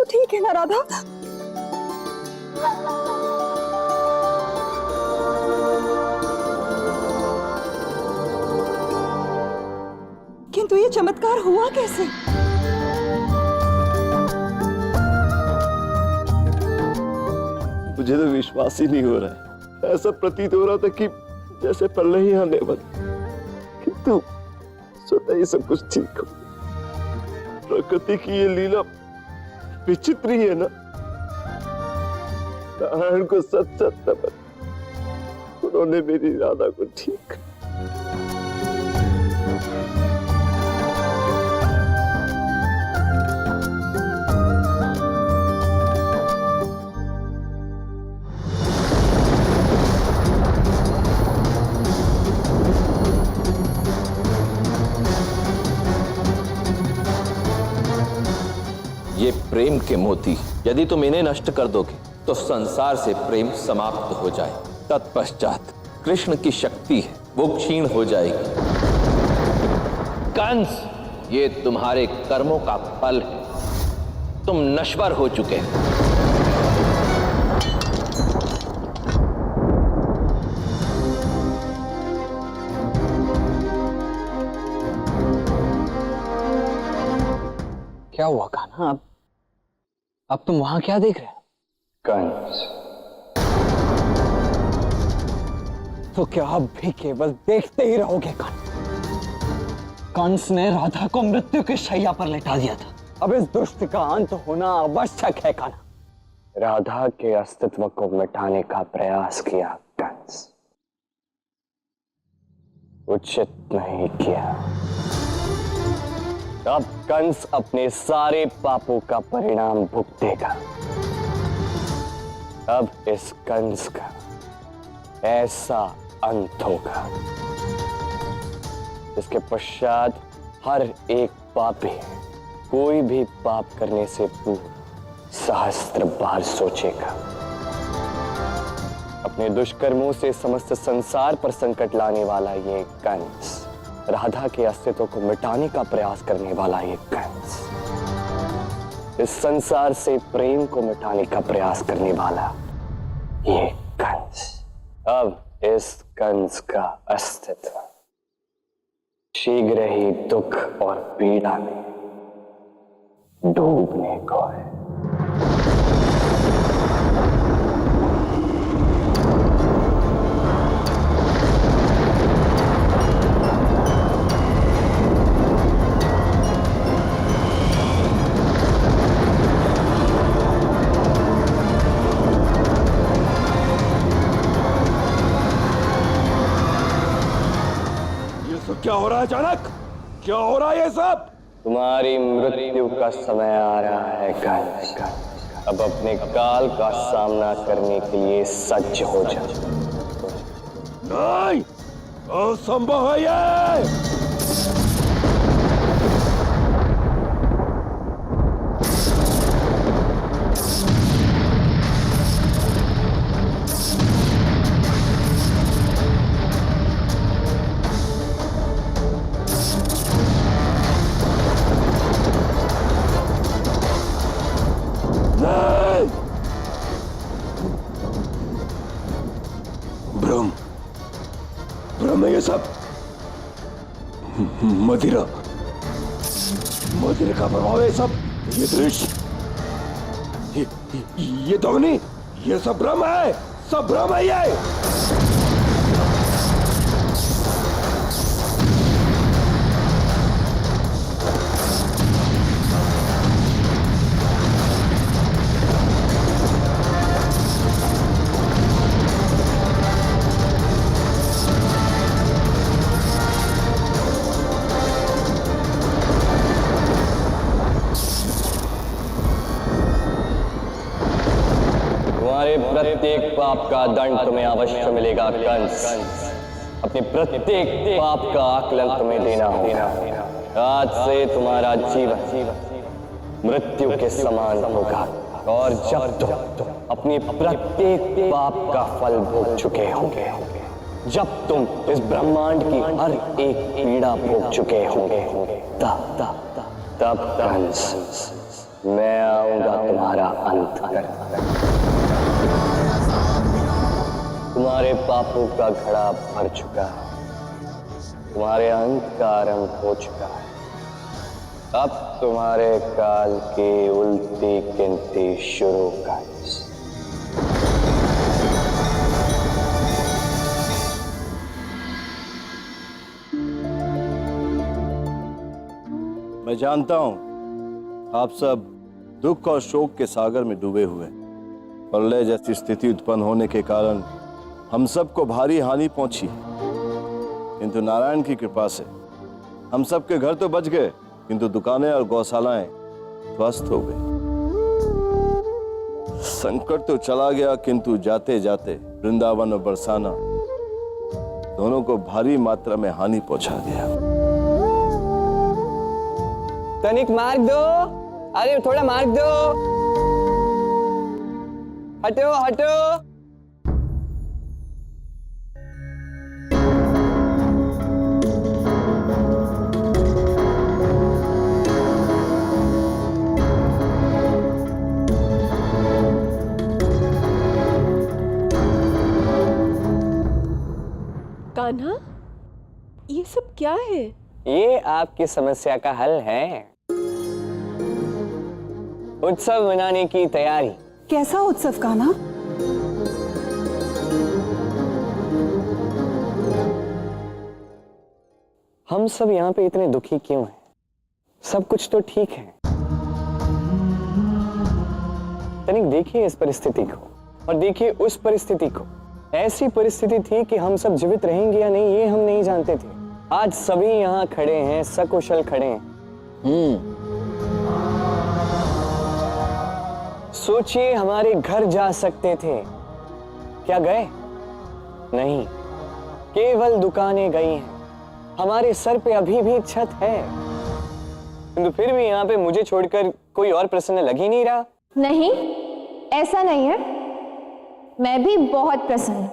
तो ठीक है ना राधा? किंतु ये चमत्कार हुआ कैसे? मुझे तो विश्वास ही नहीं हो रहा है। ऐसा प्रतीत हो रहा था कि जैसे पहले ही आने वाला, किंतु स्वतः ही सब कुछ ठीक हो। प्रकृति की ये लीला विचित्र ही है ना। नारायण को सच सच नमन, उन्होंने मेरी राधा को ठीक। ये प्रेम के मोती, यदि तुम इन्हें नष्ट कर दोगे तो संसार से प्रेम समाप्त हो जाए। तत्पश्चात कृष्ण की शक्ति है वो क्षीण हो जाएगी। कंस, ये तुम्हारे कर्मों का फल है। तुम नश्वर हो चुके हो। क्या हुआ कान्हा? अब तुम वहां क्या देख रहे हो? कंस। तो क्या अब भी केवल देखते ही रहोगे? कंस ने राधा को मृत्यु की शैया पर लेटा दिया था। अब इस दुष्ट का अंत होना आवश्यक है कान्हा। राधा के अस्तित्व को मिटाने का प्रयास किया कंस, उचित नहीं किया। अब कंस अपने सारे पापों का परिणाम भुगतेगा। अब इस कंस का ऐसा अंत होगा इसके पश्चात हर एक पापी कोई भी पाप करने से पूर्व सहस्त्र बार सोचेगा। अपने दुष्कर्मों से समस्त संसार पर संकट लाने वाला ये कंस, राधा के अस्तित्व को मिटाने का प्रयास करने वाला ये कंस, इस संसार से प्रेम को मिटाने का प्रयास करने वाला ये कंस, अब इस कंस का अस्तित्व शीघ्र ही दुख और पीड़ा में डूबने को है। क्या हो रहा है अचानक? क्या हो रहा है ये सब? तुम्हारी मृत्यु का समय आ रहा है कंस। अब अपने काल का सामना करने के लिए सज्ज हो जा। नहीं, असंभव है ये। ब्रह्म है ये सब। मदिरा का प्रभाव है सब। ये दृश्य, ये ध्वनि, ये सब ब्रह्म है, सब ब्रह्म है ये। प्रत्येक पाप का दंड तुम्हें अवश्य मिलेगा कंस। अपने प्रत्येक पाप का आकलन तुम्हें देना होगा। आज से तुम्हारा जीवन मृत्यु के समान होगा और जब तुम अपने प्रत्येक पाप का फल भोग चुके होंगे, जब तुम इस ब्रह्मांड की हर एक पीड़ा भोग चुके होंगे, तब कंस मैं आऊंगा तुम्हारा अंत करने। तुम्हारे पापों का घड़ा भर चुका है, तुम्हारे अंत का आरंभ हो चुका है। अब तुम्हारे काल की उल्टी गिनती शुरू कर। मैं जानता हूं आप सब दुख और शोक के सागर में डूबे हुए। प्रलय जैसी स्थिति उत्पन्न होने के कारण हम सबको भारी हानि पहुंची, किंतु नारायण की कृपा से हम सबके घर तो बच गए, किंतु दुकानें और गौशालाएं ध्वस्त हो गई। संकट तो चला गया, किंतु जाते जाते वृंदावन और बरसाना दोनों को भारी मात्रा में हानि पहुंचा गया। तनिक मार्ग दो, अरे थोड़ा मार्ग दो, हटो हटो। कान्हा, ये सब क्या है? ये आपकी समस्या का हल है। उत्सव मनाने की तैयारी। कैसा उत्सव कान्हा? हम सब यहाँ पे इतने दुखी क्यों हैं? सब कुछ तो ठीक है। तनिक देखिए इस परिस्थिति को और देखिए उस परिस्थिति को। ऐसी परिस्थिति थी कि हम सब जीवित रहेंगे या नहीं ये हम नहीं जानते थे। आज सभी यहाँ खड़े हैं, सकुशल खड़े हैं। सोचिए हमारे घर जा सकते थे, क्या गए? नहीं, केवल दुकानें गई हैं। हमारे सर पे अभी भी छत है, किंतु फिर भी यहाँ पे मुझे छोड़कर कोई और प्रसन्न लग ही नहीं रहा। नहीं, ऐसा नहीं है। मैं भी बहुत प्रसन्न हूं।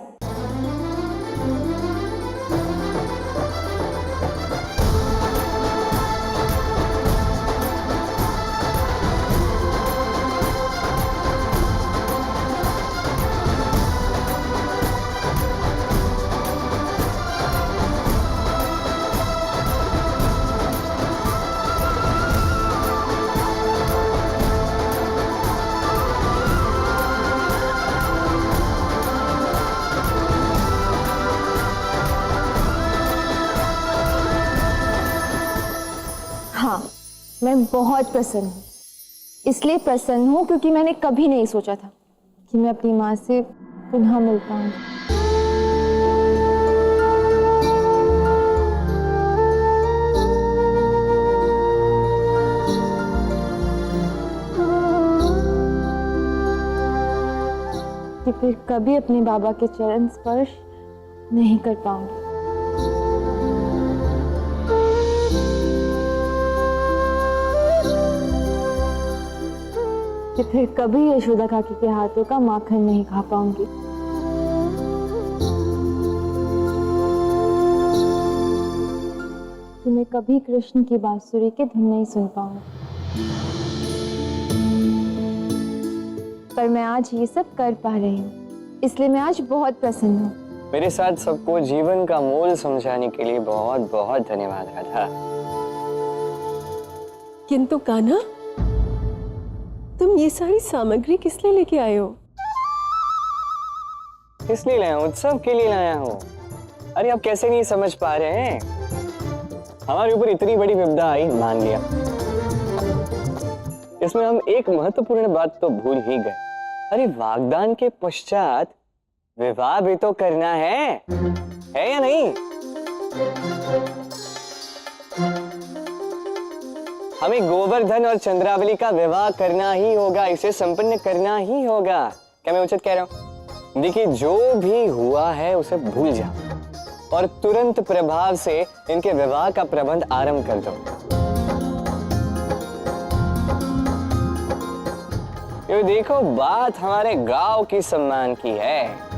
हाँ, मैं बहुत प्रसन्न हूँ। इसलिए प्रसन्न हूँ क्योंकि मैंने कभी नहीं सोचा था कि मैं अपनी माँ से पुनः मिल पाऊंगी। कि फिर कभी अपने बाबा के चरण स्पर्श नहीं कर पाऊंगी। कि फिर कभी यशोदा काकी के हाथों का माखन नहीं खा पाऊंगी। कि मैं कभी कृष्ण की बांसुरी के धुन नहीं सुन पाऊंगी। पर मैं आज ये सब कर पा रही हूँ, इसलिए मैं आज बहुत प्रसन्न हूँ। मेरे साथ सबको जीवन का मोल समझाने के लिए बहुत बहुत धन्यवाद राधा। किंतु कान्हा, तुम ये सारी सामग्री किस लिए लेके आए हो? किस लिए लाया हूँ? उत्सव के लिए लाया हूँ। अरे आप कैसे नहीं समझ पा रहे हैं? हमारे ऊपर इतनी बड़ी विपदा आई, मान लिया। इसमें हम एक महत्वपूर्ण बात तो भूल ही गए। अरे वागदान के पश्चात विवाह भी तो करना है या नहीं? हमें गोवर्धन और चंद्रावली का विवाह करना ही होगा, इसे संपन्न करना ही होगा। क्या मैं उचित कह रहा हूं? देखिए, जो भी हुआ है उसे भूल जाओ और तुरंत प्रभाव से इनके विवाह का प्रबंध आरंभ कर दो। ये देखो, बात हमारे गांव की सम्मान की है।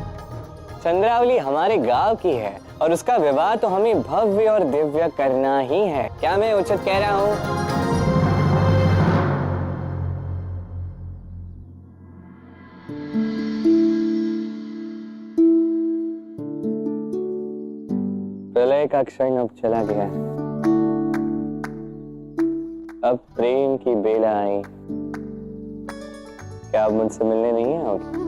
चंद्रावली हमारे गांव की है और उसका विवाह तो हमें भव्य और दिव्य करना ही है। क्या मैं उचित कह रहा हूं? का क्षण अब चला गया है। अब प्रेम की बेला आई। क्या आप मुझसे मिलने नहीं आओगे?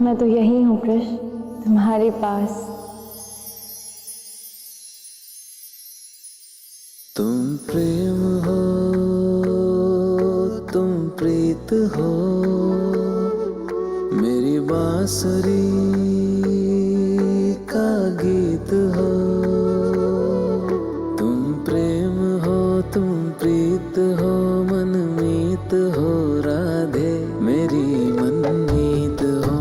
मैं तो यही हूँ कृष्ण, तुम्हारे पास। तुम प्रेम हो, तुम प्रीत हो, मेरी बांसुरी का गीत हो। तुम प्रेम हो, तुम प्रीत हो, मनमीत हो, राधे मेरी मनमीत हो।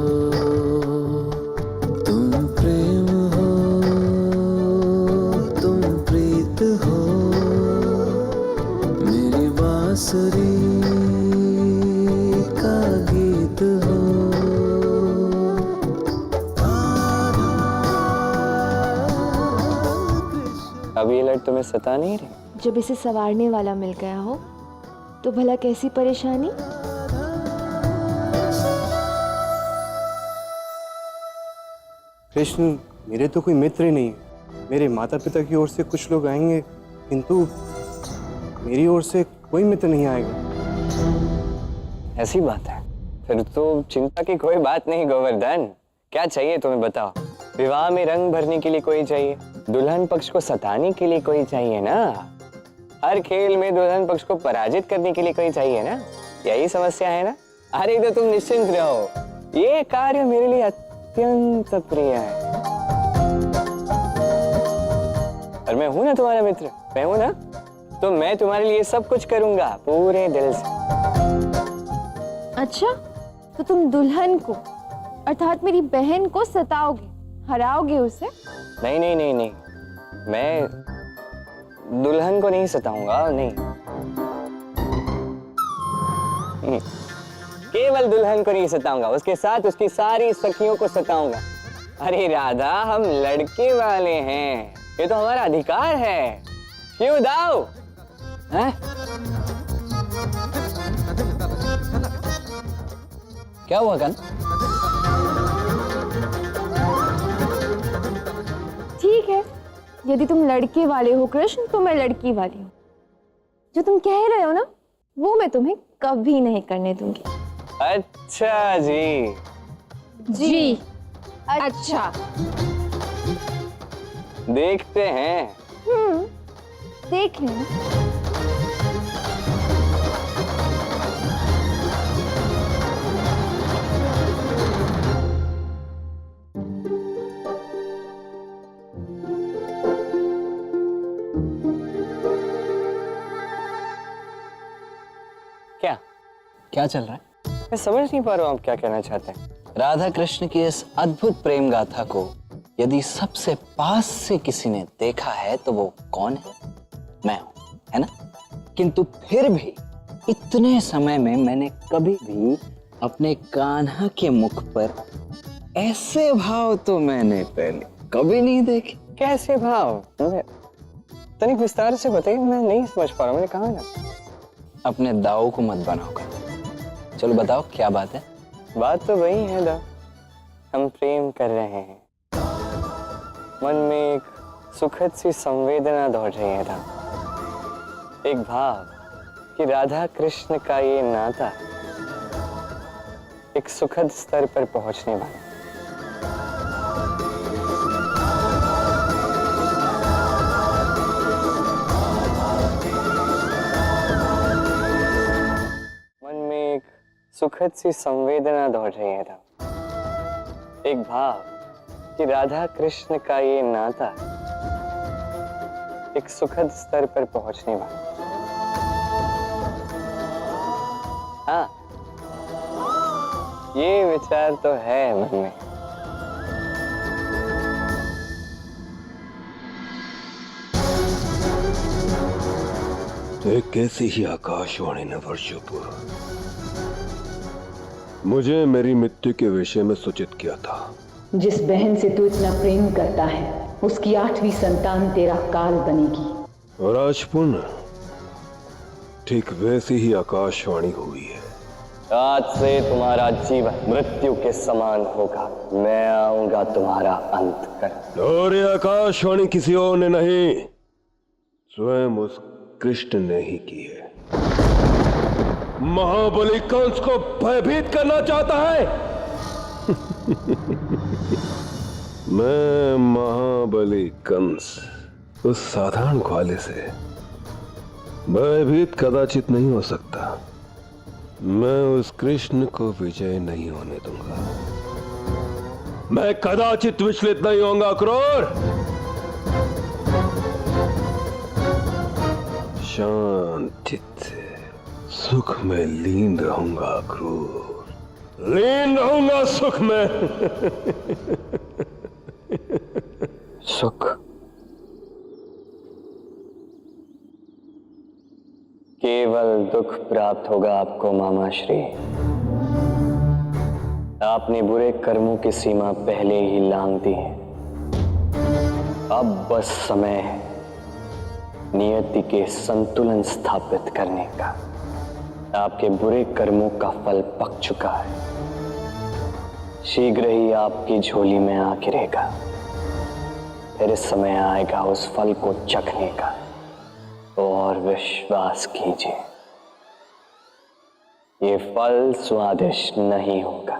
तुम प्रेम हो, तुम प्रीत हो, मेरी बांसुरी का गीत हो। अब ये लड़ तुम्हें सता नहीं रही? जब इसे संवारने वाला मिल गया हो तो भला कैसी परेशानी। कृष्ण, मेरे तो कोई मित्र ही नहीं है। मेरे माता पिता की ओर से कुछ लोग आएंगे, किंतु मेरी ओर से कोई मित्र नहीं आएगा। ऐसी बात है? फिर तो चिंता की कोई बात नहीं गोवर्धन। क्या चाहिए तुम्हें बताओ? विवाह में रंग भरने के लिए कोई चाहिए, दुल्हन पक्ष को सताने के लिए कोई चाहिए ना, हर खेल में दुल्हन पक्ष को पराजित करने के लिए कोई चाहिए ना। यही समस्या है ना? अरे तो तुम निश्चिंत रहो, ये कार्य मेरे लिए अत्यंत प्रिय है। और मैं हूं ना तुम्हारा मित्र, मैं हूं ना, तो मैं तुम्हारे लिए सब कुछ करूंगा पूरे दिल से। अच्छा, तो तुम दुल्हन को अर्थात मेरी बहन को सताओगे, हराओगे उसे? नहीं नहीं नहीं नहीं, मैं दुल्हन को नहीं सताऊंगा, नहीं। केवल दुल्हन को नहीं सताऊंगा, उसके साथ उसकी सारी सखियों को सताऊंगा। अरे राधा, हम लड़के वाले हैं, ये तो हमारा अधिकार है। क्यों दाऊ? हैं? क्या हुआ कन? ठीक है, यदि तुम लड़के वाले हो कृष्ण, तो मैं लड़की वाली हूँ। जो तुम कह रहे हो ना, वो मैं तुम्हें कभी नहीं करने दूंगी। अच्छा जी। जी अच्छा। देखते हैं। देख लेना। क्या चल रहा है? मैं समझ नहीं पा रहा हूँ आप क्या कहना चाहते हैं। राधा कृष्ण की इस अद्भुत प्रेम गाथा को यदि सबसे पास से किसी ने देखा है तो वो कौन है? मैं हूं, है ना? किंतु फिर भी इतने समय में मैंने कभी भी अपने कान्हा के मुख पर ऐसे भाव तो मैंने पहले कभी नहीं देखे। कैसे भाव? तनिक विस्तार से बताइए, मैं नहीं समझ पा रहा हूँ। मैंने कहा ना, अपने दाऊ को मत बनाओ कर। चलो बताओ क्या बात है? बात तो वही है दा, हम प्रेम कर रहे हैं। मन में एक सुखद सी संवेदना दौड़ रही है दा, एक भाव कि राधा कृष्ण का ये नाता एक सुखद स्तर पर पहुंचने वाला। सुखद सी संवेदना दौड़ रही है था, एक भाव कि राधा कृष्ण का ये नाता एक सुखद स्तर पर पहुंचने वाला। हाँ, ये विचार तो है मन में। एक कैसी ही आकाशवाणी ने वर्षों पूर्व मुझे मेरी मृत्यु के विषय में सूचित किया था। जिस बहन से तू इतना प्रेम करता है, उसकी 8वीं संतान तेरा काल बनेगी। और आज पुनः ठीक वैसी ही आकाशवाणी हुई है। आज से तुम्हारा जीवन मृत्यु के समान होगा। मैं आऊंगा तुम्हारा अंत कर। और ये आकाशवाणी किसी और ने नहीं, स्वयं उस कृष्ण ने ही की है। महाबली कंस को भयभीत करना चाहता है। मैं महाबली कंस उस साधारण ग्वाले से भयभीत कदाचित नहीं हो सकता। मैं उस कृष्ण को विजय नहीं होने दूंगा। मैं कदाचित विचलित नहीं होऊंगा क्रूर। शांत चित्त से सुख में लीन रहूंगा क्रूर, लीन रहूंगा सुख में। सुख केवल दुख प्राप्त होगा आपको मामा श्री। आपने बुरे कर्मों की सीमा पहले ही लांघ दी है। अब बस समय है नियति के संतुलन स्थापित करने का। आपके बुरे कर्मों का फल पक चुका है, शीघ्र ही आपकी झोली में आ गिरेगा। फिर समय आएगा उस फल को चखने का। और विश्वास कीजिए, ये फल स्वादिष्ट नहीं होगा।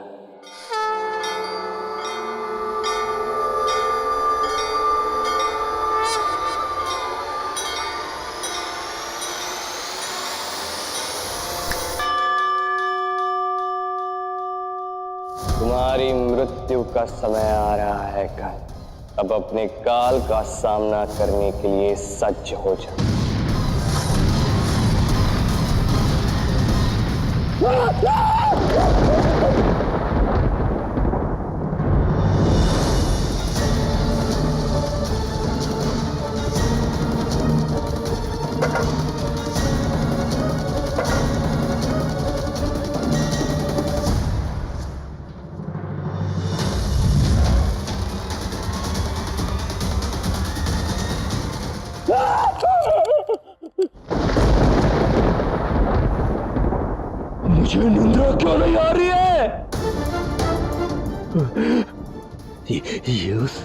तुम्हारी मृत्यु का समय आ रहा है कल। अब अपने काल का सामना करने के लिए सज्ज हो जाओ। मुझे निंद्रा क्यों नहीं आ रही है? ये उस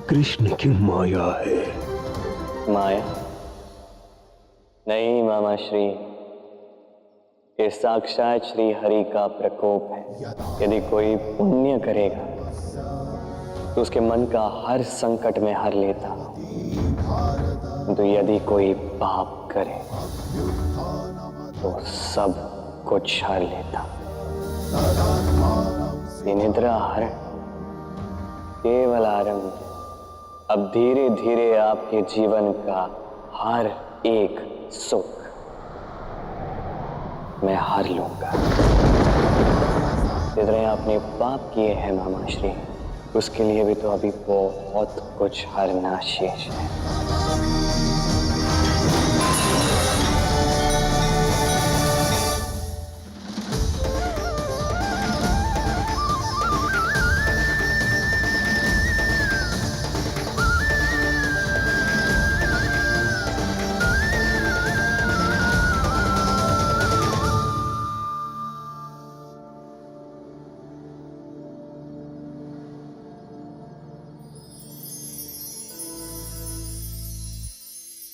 कृष्ण की माया है। माया नहीं मामा श्री, ये साक्षात श्री हरि का प्रकोप है। यदि कोई पुण्य करेगा तो उसके मन का हर संकट में हर लेता, तो यदि कोई पाप करे तो सब कुछ हर लेता। ये निद्रा हरण केवल आरंभ। अब धीरे धीरे आपके जीवन का हर एक सुख मैं हर लूंगा। जितने आपने पाप किए हैं मामा श्री, उसके लिए भी तो अभी बहुत कुछ हरना शेष है।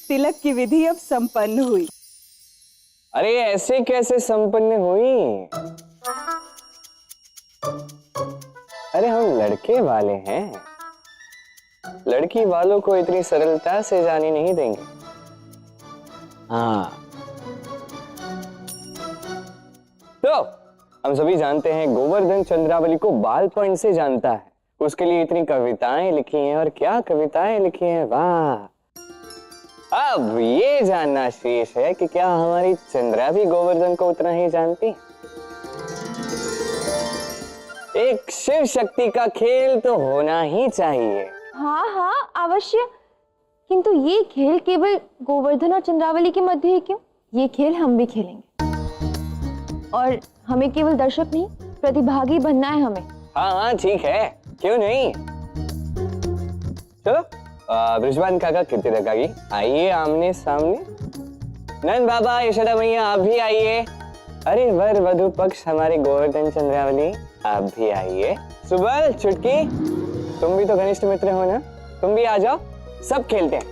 तिलक की विधि अब संपन्न हुई। अरे ऐसे कैसे संपन्न हुई? अरे हम लड़के वाले हैं, लड़की वालों को इतनी सरलता से जाने नहीं देंगे। हाँ तो हम सभी जानते हैं गोवर्धन चंद्रावली को बालपन से जानता है। उसके लिए इतनी कविताएं लिखी हैं, और क्या कविताएं लिखी हैं, वाह। अब ये जानना शेष है कि क्या हमारी चंद्रा भी गोवर्धन को उतना ही जानती? एक शिव शक्ति का खेल तो होना ही चाहिए। हाँ हाँ अवश्य, किंतु ये खेल केवल गोवर्धन और चंद्रावली के मध्य ही क्यों? ये खेल हम भी खेलेंगे, और हमें केवल दर्शक नहीं प्रतिभागी बनना है हमें। हाँ हाँ ठीक है, क्यों नहीं। चलो ब्रिजवान काका कीर्ति काकी आइए आमने सामने। नंद बाबा यशोदा मैया आप भी आइए। अरे वर वधु पक्ष हमारे गोवर्धन चंद्रावली, आप भी आइए। सुबल, चुटकी, तुम भी तो घनिष्ठ मित्र हो ना, तुम भी आ जाओ, सब खेलते हैं,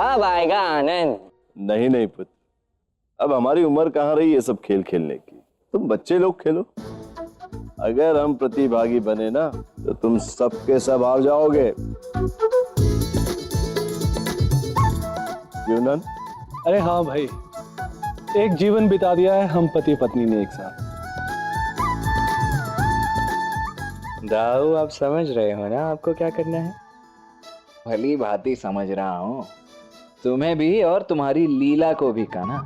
अब आएगा आनंद। नहीं नहीं पुत्र, अब हमारी उम्र कहाँ रही ये सब खेल खेलने की, तुम बच्चे लोग खेलो। अगर हम प्रतिभागी बने ना तो तुम सबके सब आ जाओगे। यूनन? अरे हाँ भाई, एक जीवन बिता दिया है हम पति पत्नी ने एक साथ। दाऊ, आप समझ रहे हो ना आपको क्या करना है? भली भांति समझ रहा हूँ, तुम्हें भी और तुम्हारी लीला को भी का ना।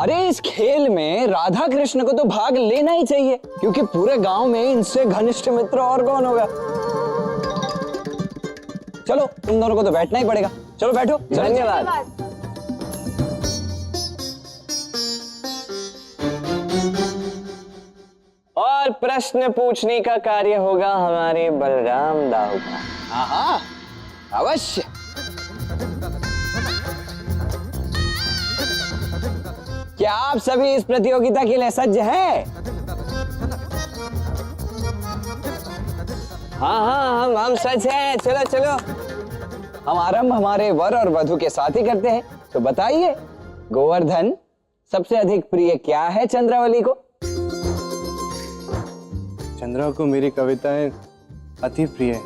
अरे इस खेल में राधा कृष्ण को तो भाग लेना ही चाहिए, क्योंकि पूरे गांव में इनसे घनिष्ठ मित्र और कौन होगा। चलो, तुम दोनों को तो बैठना ही पड़ेगा, चलो बैठो। धन्यवाद। और प्रश्न पूछने का कार्य होगा हमारे बलराम दाऊ का। हाँ, अवश्य। क्या आप सभी इस प्रतियोगिता के लिए सज्ज हैं? हाँ, हम सज्ज हैं। चलो चलो, हम आरंभ हमारे वर और वधु के साथ ही करते हैं। तो बताइए, गोवर्धन सबसे अधिक प्रिय क्या है चंद्रावली को? चंद्रा को मेरी कविताएं अति प्रिय है।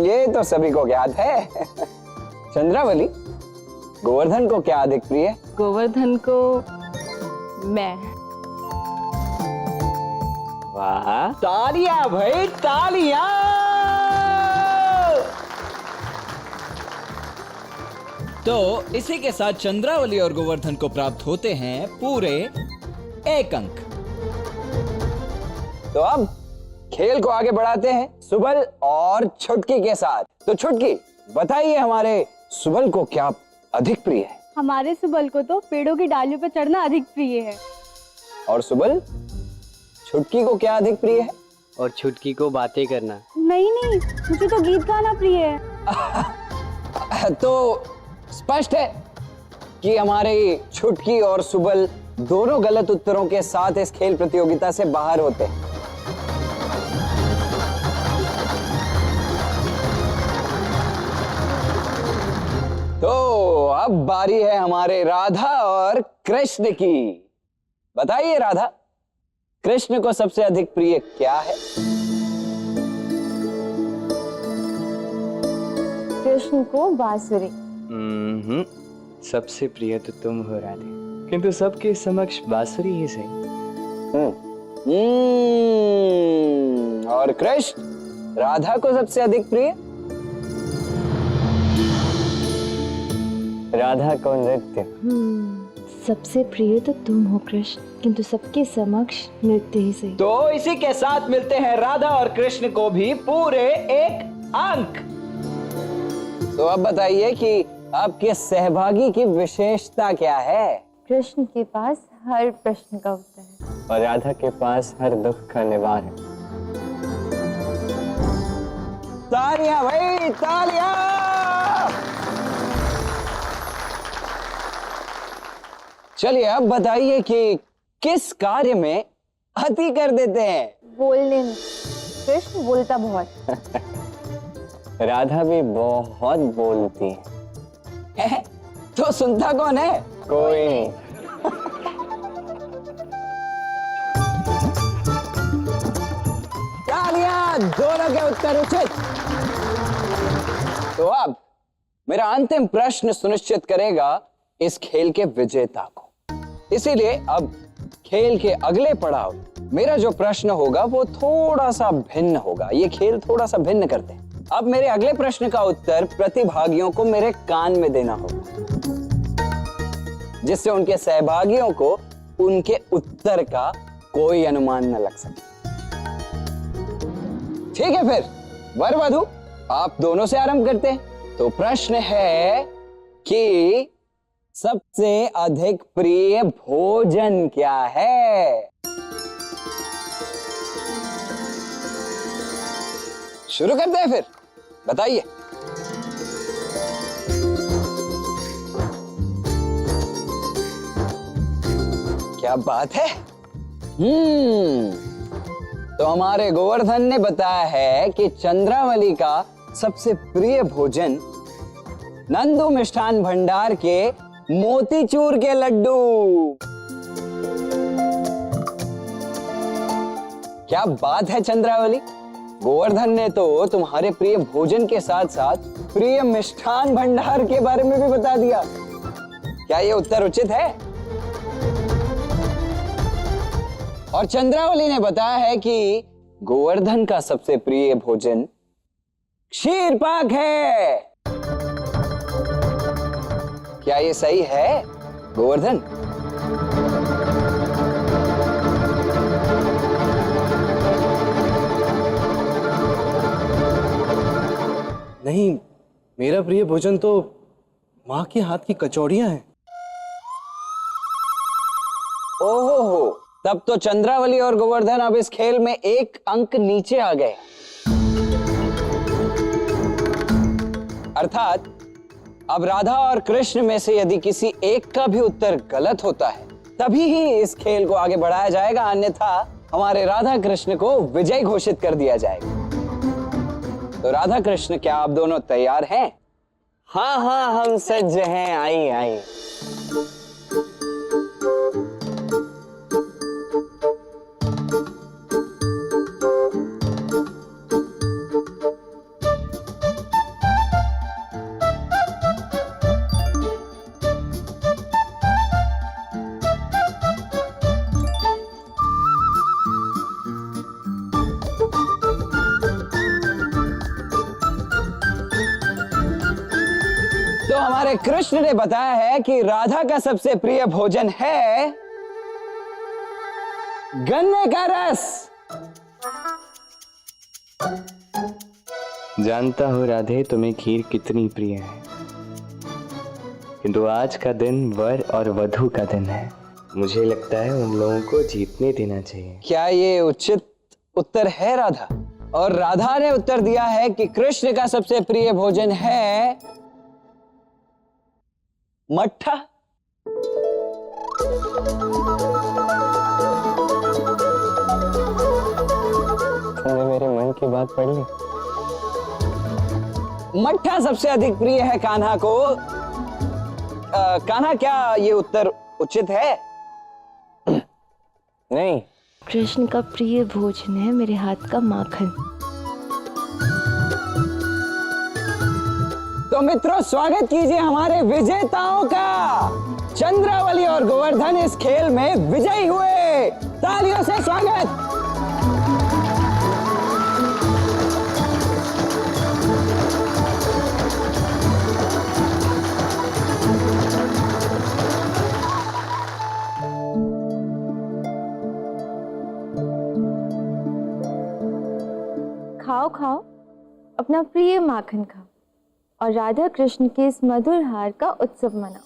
ये तो सभी को ज्ञात है। चंद्रावली, गोवर्धन को क्या अधिक प्रिय है? गोवर्धन को मैं। वाह, तालियां भाई, तालियां। तो इसी के साथ चंद्रावली और गोवर्धन को प्राप्त होते हैं पूरे 1 अंक। तो अब खेल को आगे बढ़ाते हैं सुबल और छुटकी के साथ। तो छुटकी, बताइए हमारे सुबल को क्या अधिक प्रिय है? हमारे सुबल को तो पेड़ों की डालियों पर चढ़ना अधिक प्रिय है। और सुबल, छुटकी को क्या अधिक प्रिय है? और छुटकी को बातें करना। नहीं, मुझे तो गीत गाना प्रिय है। तो स्पष्ट है कि हमारे छुटकी और सुबल दोनों गलत उत्तरों के साथ इस खेल प्रतियोगिता से बाहर होते हैं। तो अब बारी है हमारे राधा और कृष्ण की। बताइए राधा, कृष्ण को सबसे अधिक प्रिय क्या है? कृष्ण को बांसुरी। सबसे प्रिय तो तुम हो राधे, किंतु सबके समक्ष बांसुरी ही सही। और कृष्ण, राधा को सबसे अधिक प्रिय? राधा को नृत्य। सबसे प्रिय तो तुम हो कृष्ण, किंतु सबके समक्ष नृत्य ही सही। तो इसी के साथ मिलते हैं राधा और कृष्ण को भी पूरे 1 अंक। तो अब बताइए कि आपके सहभागी की विशेषता क्या है? कृष्ण के पास हर प्रश्न का उत्तर है और राधा के पास हर दुख का निवारण। तालियां भाई, तालियां। चलिए अब बताइए कि किस कार्य में अति कर देते हैं? बोलने में। कृष्ण बोलता बहुत। राधा भी बहुत बोलती है। तो सुनता कौन है? कोई नहीं। तालियां, दोनों के उत्तर उचित। तो अब मेरा अंतिम प्रश्न सुनिश्चित करेगा इस खेल के विजेता को। इसीलिए अब खेल के अगले पड़ाव मेरा जो प्रश्न होगा वो थोड़ा सा भिन्न होगा। ये खेल थोड़ा सा भिन्न करते हैं। अब मेरे अगले प्रश्न का उत्तर प्रतिभागियों को मेरे कान में देना होगा, जिससे उनके सहभागियों को उनके उत्तर का कोई अनुमान न लग सके। ठीक है, फिर वर वधु आप दोनों से आरंभ करते हैं। तो प्रश्न है कि सबसे अधिक प्रिय भोजन क्या है? शुरू करते हैं फिर। बताइए। क्या बात है। तो हमारे गोवर्धन ने बताया है कि चंद्रावली का सबसे प्रिय भोजन नंदू मिष्ठान भंडार के मोतीचूर के लड्डू। क्या बात है चंद्रावली, गोवर्धन ने तो तुम्हारे प्रिय भोजन के साथ साथ प्रिय मिष्ठान भंडार के बारे में भी बता दिया। क्या यह उत्तर उचित है? और चंद्रावली ने बताया है कि गोवर्धन का सबसे प्रिय भोजन क्षीर पाक है। क्या ये सही है गोवर्धन? नहीं, मेरा प्रिय भोजन तो माँ के हाथ की कचौड़ियां हैं। ओहो हो, तब तो चंद्रावली और गोवर्धन अब इस खेल में एक अंक नीचे आ गए। अर्थात अब राधा और कृष्ण में से यदि किसी एक का भी उत्तर गलत होता है तभी ही इस खेल को आगे बढ़ाया जाएगा, अन्यथा हमारे राधा कृष्ण को विजयी घोषित कर दिया जाएगा। तो राधा कृष्ण, क्या आप दोनों तैयार हैं? हाँ हाँ, हम सज्ज हैं। आई आई। तो हमारे कृष्ण ने बताया है कि राधा का सबसे प्रिय भोजन है गन्ने का रस। जानता हूँ राधे, तुम्हें खीर कितनी प्रिय है, किंतु आज का दिन वर और वधू का दिन है। मुझे लगता है उन लोगों को जीतने देना चाहिए। क्या ये उचित उत्तर है राधा? और राधा ने उत्तर दिया है कि कृष्ण का सबसे प्रिय भोजन है मट्ठा। तुमने मेरे मन की बात पढ़ ली। मट्ठा सबसे अधिक प्रिय है कान्हा को। कान्हा, क्या ये उत्तर उचित है? नहीं। कृष्ण का प्रिय भोजन है मेरे हाथ का माखन। तो मित्रों, स्वागत कीजिए हमारे विजेताओं का। चंद्रावली और गोवर्धन इस खेल में विजयी हुए। तालियों से स्वागत। खाओ खाओ, अपना प्रिय माखन खाओ और राधा कृष्ण के इस मधुर हार का उत्सव मनाओ।